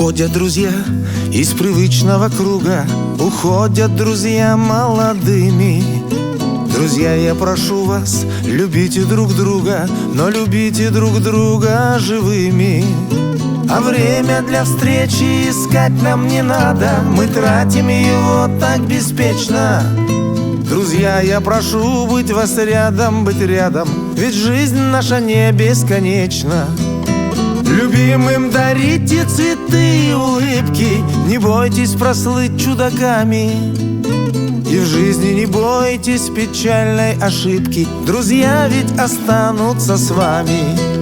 Уходят друзья из привычного круга, уходят друзья молодыми. Друзья, я прошу вас, любите друг друга, но любите друг друга живыми. А время для встречи искать нам не надо, мы тратим его так беспечно. Друзья, я прошу быть вас рядом, быть рядом, ведь жизнь наша не бесконечна. Любимым дарите цветы и улыбки, не бойтесь прослыть чудаками. И в жизни не бойтесь печальной ошибки, друзья ведь останутся с вами.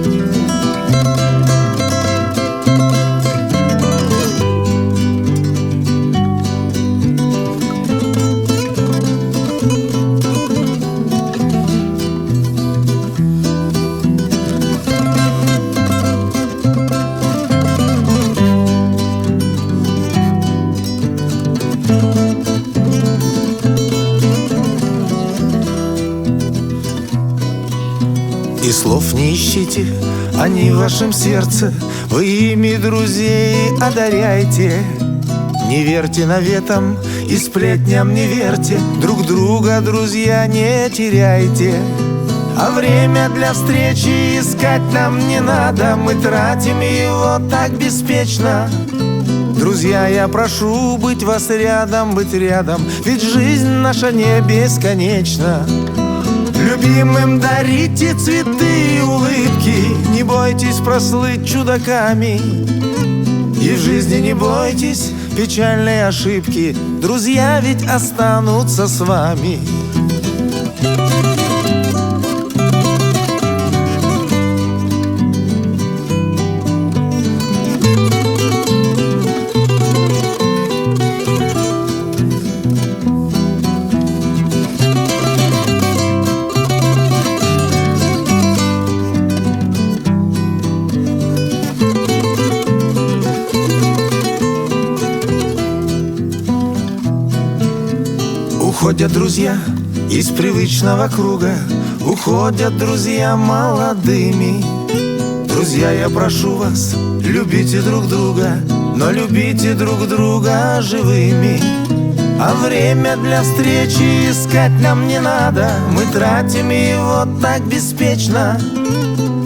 И слов не ищите, они в вашем сердце, вы ими друзей одаряйте. Не верьте наветам и сплетням не верьте, друг друга, друзья, не теряйте. А время для встречи искать нам не надо, мы тратим его так беспечно. Друзья, я прошу быть вас рядом, быть рядом, ведь жизнь наша не бесконечна. Любимым дарите цветы и улыбки, не бойтесь прослыть чудаками. И в жизни не бойтесь печальной ошибки, друзья ведь останутся с вами. Уходят друзья из привычного круга, уходят друзья молодыми. Друзья, я прошу вас, любите друг друга, но любите друг друга живыми. А время для встречи искать нам не надо, мы тратим его так беспечно.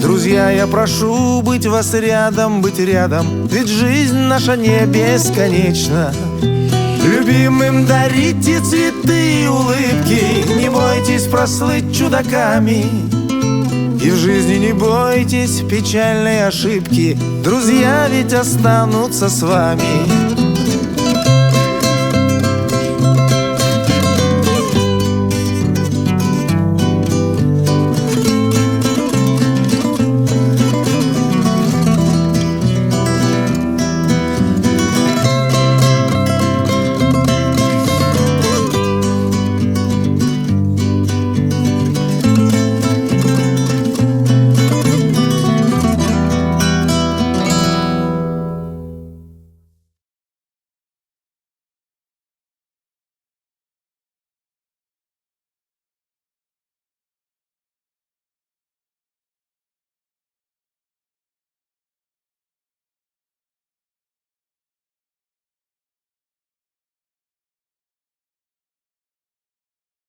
Друзья, я прошу быть вас рядом, быть рядом, ведь жизнь наша не бесконечна. Любимым дарите цветы и улыбки, не бойтесь прослыть чудаками. И в жизни не бойтесь печальной ошибки, друзья ведь останутся с вами.